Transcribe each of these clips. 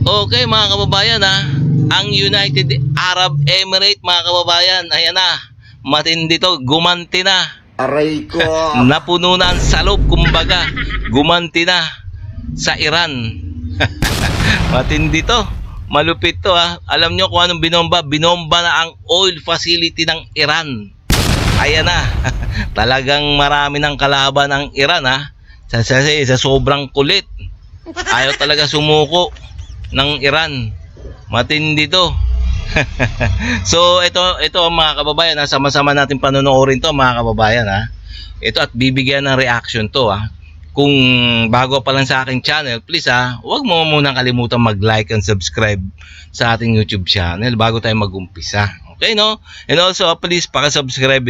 Okay mga kababayan ang United Arab Emirates mga kababayan, ayan na, matindi to, gumanti na. Aray ko. Napuno na ang salop, kumbaga, gumanti na sa Iran. Matindi to, malupit to Alam nyo kung anong binomba? Binomba na ang oil facility ng Iran. Ayan na, talagang marami ng kalaban ng Iran sa sobrang kulit. Ayaw talaga sumuko ng Iran. Matindi to. So ito mga kababayan, sama-sama natin panonoorin to mga kababayan Ito at bibigyan ng reaction to Kung bago pa lang sa aking channel, please huwag mo munang kalimutan mag-like and subscribe sa ating YouTube channel bago tayo mag-umpisa. Okay no? And also please paki-subscribe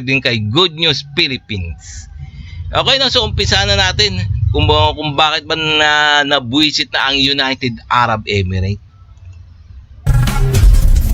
din kay Good News Philippines. Okay na, so umpisa na natin kung bakit ba nabuwisit na ang United Arab Emirates.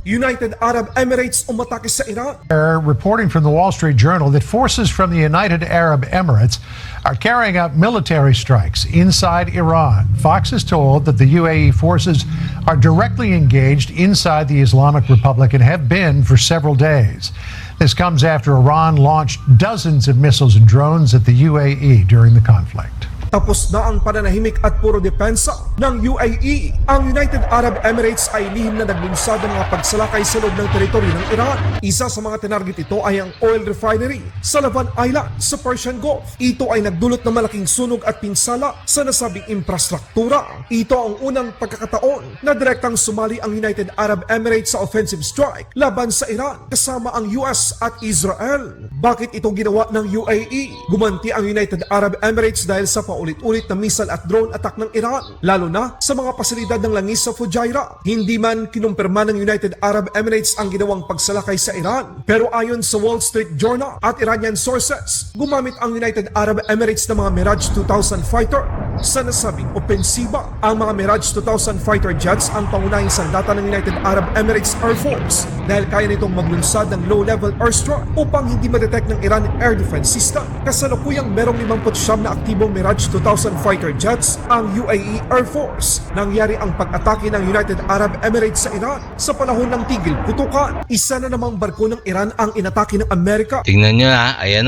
United Arab Emirates umatake sa Iran. Reporting from the Wall Street Journal that forces from the United Arab Emirates are carrying out military strikes inside Iran. Fox is told that the UAE forces are directly engaged inside the Islamic Republic and have been for several days. This comes after Iran launched dozens of missiles and drones at the UAE during the conflict. Tapos na ang pananahimik at puro depensa ng UAE. Ang United Arab Emirates ay lihim na naglunsad ng mga pagsalakay sa loob ng teritoryo ng Iran. Isa sa mga tinarget ito ay ang oil refinery sa Laban Island sa Persian Gulf. Ito ay nagdulot ng malaking sunog at pinsala sa nasabing infrastruktura. Ito ang unang pagkakataon na direktang sumali ang United Arab Emirates sa offensive strike laban sa Iran kasama ang US at Israel. Bakit ito ginawa ng UAE? Gumanti ang United Arab Emirates dahil sa paulit-ulit na missile at drone attack ng Iran, lalo na sa mga pasilidad ng langis sa Fujairah. Hindi man kinumpirma ng United Arab Emirates ang ginawang pagsalakay sa Iran, pero ayon sa Wall Street Journal at Iranian sources, gumamit ang United Arab Emirates ng mga Mirage 2000 fighter sa nasabing opensiba. Ang mga Mirage 2000 fighter jets ang pangunahing sandata ng United Arab Emirates Air Force dahil kaya nitong maglunsad ng low-level airstrike upang hindi ma-detect ng Iran Air Defense System. Kasalukuyang merong 59 na aktibong Mirage 2000 fighter jets ang UAE Air Force. Nangyari ang pag-atake ng United Arab Emirates sa Iran sa panahon ng tigil putukan. Isa na namang barko ng Iran ang inatake ng Amerika. Tingnan nyo ayan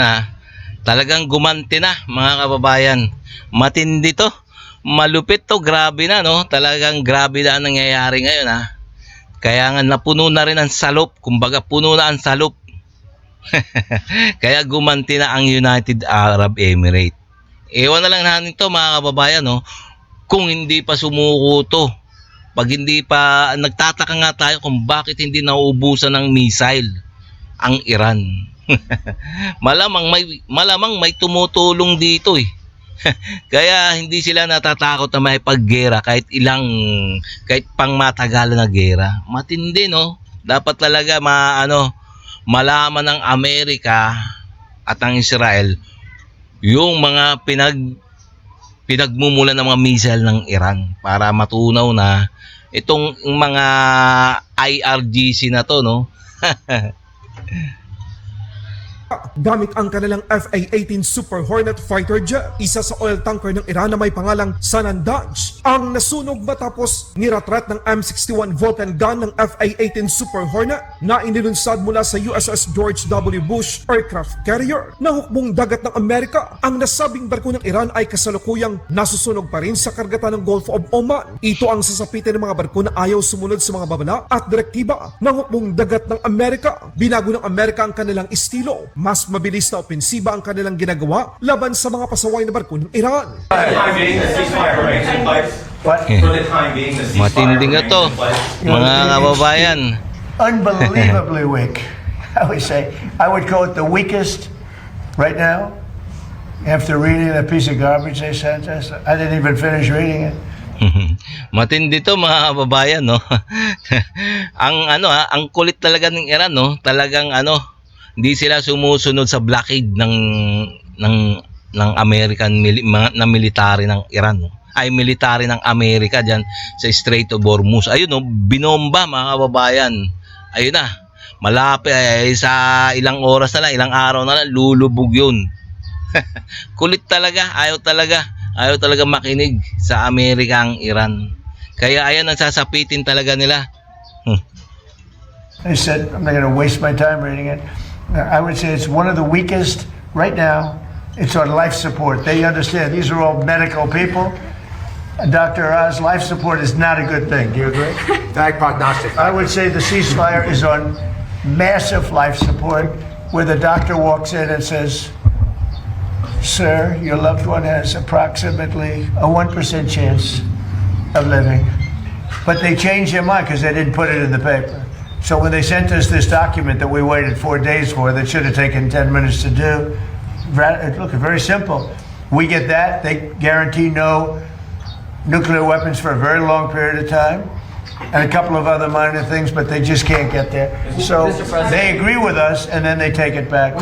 talagang gumanti na mga kababayan. Matindi to, malupit to, grabe na no, talagang grabe na ang nangyayari ngayon Kaya nga napuno na rin ang salop, kumbaga puno na ang salop. Kaya gumanti na ang United Arab Emirates. Ewan na lang natin to mga kababayan kung hindi pa sumuko to. Pag hindi pa, nagtataka nga tayo kung bakit hindi nauubusan ng missile ang Iran. malamang may tumutulong dito Kaya hindi sila natatakot na may paggera kahit pangmatagalan na gera. Matindi no. Dapat talaga malaman ng Amerika at ng Israel yung mga pinagmumulan ng mga missile ng Iran para matunaw na itong mga IRGC na to no. Gamit ang kanilang FA-18 Super Hornet fighter jet, isa sa oil tanker ng Iran na may pangalang Sanandaj, ang nasunog matapos niratrat ng M61 Vulcan gun ng FA-18 Super Hornet na inilunsad mula sa USS George W. Bush aircraft carrier na hukbong dagat ng Amerika. Ang nasabing barko ng Iran ay kasalukuyang nasusunog pa rin sa karagatan ng Gulf of Oman. Ito ang sasapitin ng mga barko na ayaw sumunod sa mga babala at direktiba ng hukbong dagat ng Amerika. Binago ng Amerika ang kanilang estilo. Mas mabilis na opensiba ang kanilang ginagawa laban sa mga pasaway na barko ng Iran. Matindi nga to, mga kababayan. Unbelievably weak. I would say, I would call it the weakest right now. After reading a piece of garbage they sent us, I didn't even finish reading it. Matindi to mga kababayan no. Ang kulit talaga ng Iran no, talagang hindi sila sumusunod sa blockade ng American na military ng Iran no. Ay military ng Amerika diyan sa Strait of Hormuz. Ayun no, binomba mga kababayan. Ayun na. Malapit sa ilang oras na lang, ilang araw na lang lulubog 'yun. Kulit talaga, ayaw talaga makinig sa Amerika ang Iran. Kaya ayan ang sasapitin talaga nila. I said, I'm not going to waste my time reading it. I would say it's one of the weakest right now. It's on life support. They understand these are all medical people. Dr. Oz, life support is not a good thing. Do you agree? Bad prognostic. I would say the ceasefire is on massive life support, where the doctor walks in and says, "Sir, your loved one has approximately a 1% chance of living." But they changed their mind because they didn't put it in the paper. So when they sent us this document that we waited 4 days for, that should have taken 10 minutes to do, look, very simple. We get that. They guarantee no nuclear weapons for a very long period of time, and a couple of other minor things, but they just can't get there. So they agree with us, and then they take it back.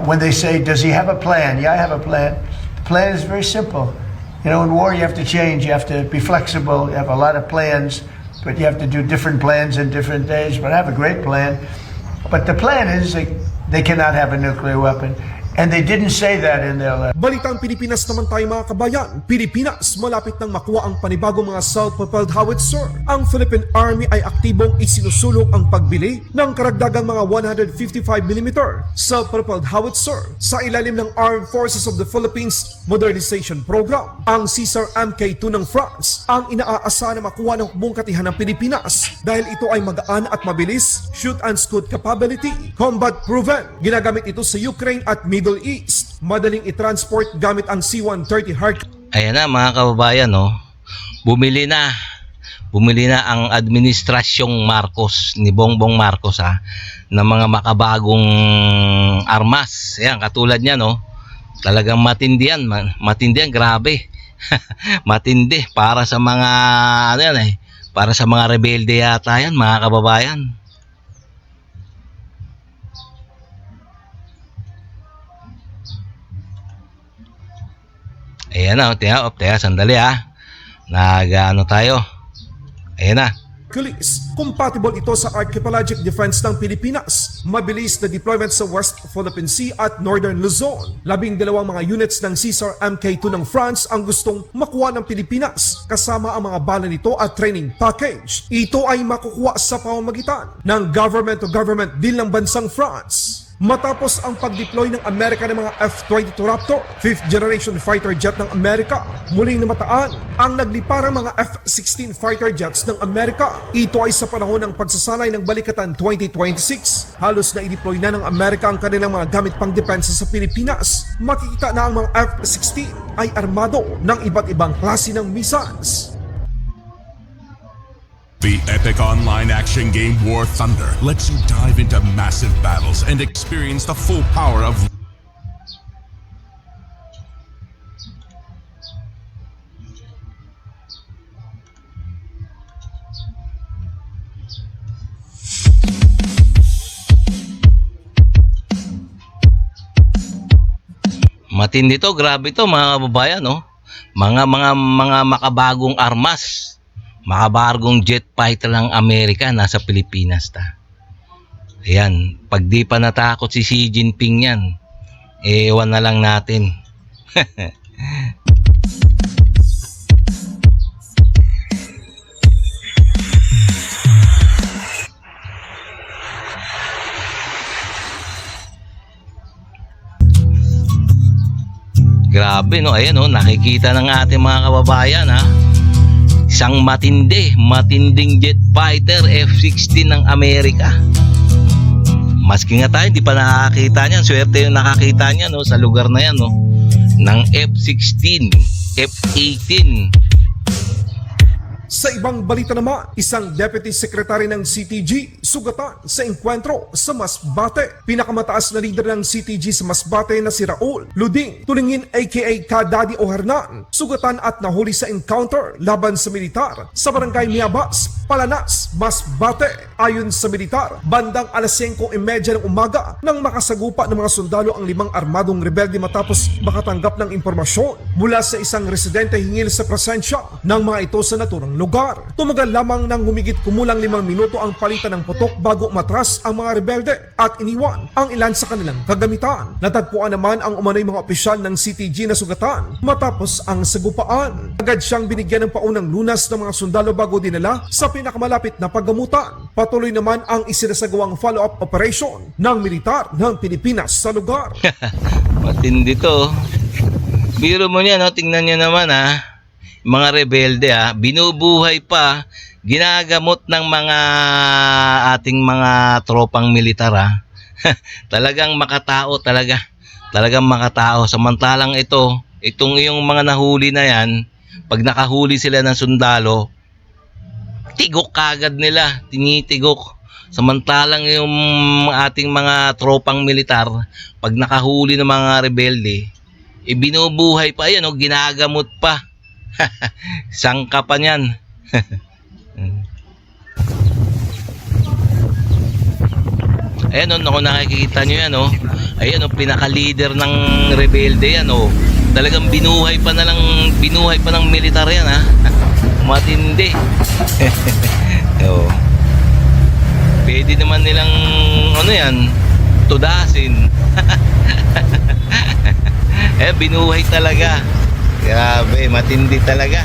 When they say, does he have a plan? Yeah, I have a plan. The plan is very simple. You know, in war, you have to change. You have to be flexible. You have a lot of plans, but you have to do different plans in different days. But I have a great plan. But the plan is they cannot have a nuclear weapon. And they didn't say that in their letter. Balitang Pilipinas naman tayo mga kabayan. Pilipinas malapit nang makuha ang panibagong mga self-propelled howitzer. Ang Philippine Army ay aktibong isinusulong ang pagbili ng karagdagang mga 155mm self-propelled howitzer sa ilalim ng Armed Forces of the Philippines Modernization Program. Ang Caesar Mk2 ng France ang inaaasahan na makuha ng hukbong katihan ng Pilipinas dahil ito ay magaan at mabilis, shoot and scoot capability, combat proven. Ginagamit ito sa Ukraine at Middle East. Madaling i-transport gamit ang C-130 Hark. Ayan na mga kababayan, no? Bumili na ang administrasyong Marcos ni Bongbong Marcos ng mga makabagong armas. Ayan, katulad niya, no? Talagang matindi yan, grabe. Matindi para sa mga para sa mga rebelde yata yan, mga kababayan. Ayan na, sandali nag-ano tayo. Ayan na. Compatible ito sa archipelagic defense ng Pilipinas. Mabilis na deployment sa West Philippine Sea at Northern Luzon. 12 mga units ng Caesar Mk2 ng France ang gustong makuha ng Pilipinas kasama ang mga bala nito at training package. Ito ay makukuha sa pamamagitan ng government-to-government deal ng bansang France. Matapos ang pag-deploy ng Amerika ng mga F-22 Raptor, 5th generation fighter jet ng Amerika, muling namataan ang nagliparang mga F-16 fighter jets ng Amerika. Ito ay sa panahon ng pagsasanay ng Balikatan 2026. Halos na i-deploy na ng Amerika ang kanilang mga gamit pang depensa sa Pilipinas. Makikita na ang mga F-16 ay armado ng iba't ibang klase ng missiles. The epic online action game War Thunder lets you dive into massive battles and experience the full power of Matindi to, grabe to mga kababayan, no? Mga makabagong armas. Makabagong jet fighter ng Amerika nasa Pilipinas Ayan, pag di pa natakot si Xi Jinping yan, ewan na lang natin. Grabe, no? Ayan, no? Nakikita ng ating mga kababayan, isang matinding jet fighter F-16 ng Amerika. Maski nga tayo, hindi pa nakakita niyan. Swerte yung nakakita niyan, no, sa lugar na yan, no, ng F-16, F-18. Sa ibang balita naman, isang Deputy Secretary ng CTG sugatan sa engkwentro sa Masbate. Pinakamataas na leader ng CTG sa Masbate na si Raul Luding Tulingin aka Kadadi o Hernan, sugatan at nahuli sa encounter laban sa militar sa barangay Miabas, Palanas, Masbate. Ayon sa militar, bandang alas 5:30 ng umaga nang makasagupa ng mga sundalo ang 5 armadong rebelde matapos makatanggap ng impormasyon mula sa isang residente hingil sa presensya ng mga ito sa naturang lugar. lugar. Tumagal lamang ng humigit kumulang 5 minuto ang palitan ng putok bago matras ang mga rebelde at iniwan ang ilan sa kanilang kagamitan. Natagpuan naman ang umano'y mga opisyal ng CTG na sugatan matapos ang sagupaan. Agad siyang binigyan ng paunang lunas ng mga sundalo bago dinala sa pinakamalapit na paggamutan. Patuloy naman ang isinasagawang follow-up operation ng militar ng Pilipinas sa lugar. Matindi to. Biro mo niya, no? Tingnan niyo naman, mga rebelde, binubuhay pa, ginagamot ng mga ating mga tropang militar, Talagang makatao talaga. Talagang makatao. Samantalang itong yung mga nahuli na yan, pag nakahuli sila ng sundalo, tigok kagad nila, tinitigok. Samantalang yung ating mga tropang militar, pag nakahuli ng mga rebelde, binubuhay pa yan, ginagamot pa. Sangka pa niyan. Ayan, kung nakikita nyo yan, ayan, pinaka-leader ng rebelde yan, talagang binuhay pa ng militar yan, matindi. Pwede naman nilang tudasin. Binuhay talaga. Grabe, matindi talaga.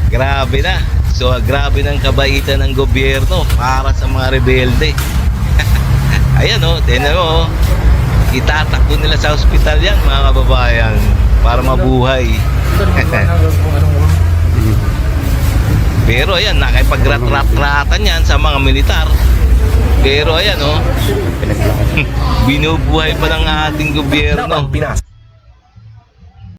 Grabe na. So, grabe ng kabaitan ng gobyerno para sa mga rebelde. Ayan, tingnan mo, itatakbo nila sa ospital yan, mga kababayan, para mabuhay. Pero ayan, nakipagrat-rat-ratan yan sa mga militar. Pero ayan, binubuhay pa ng ating gobyerno.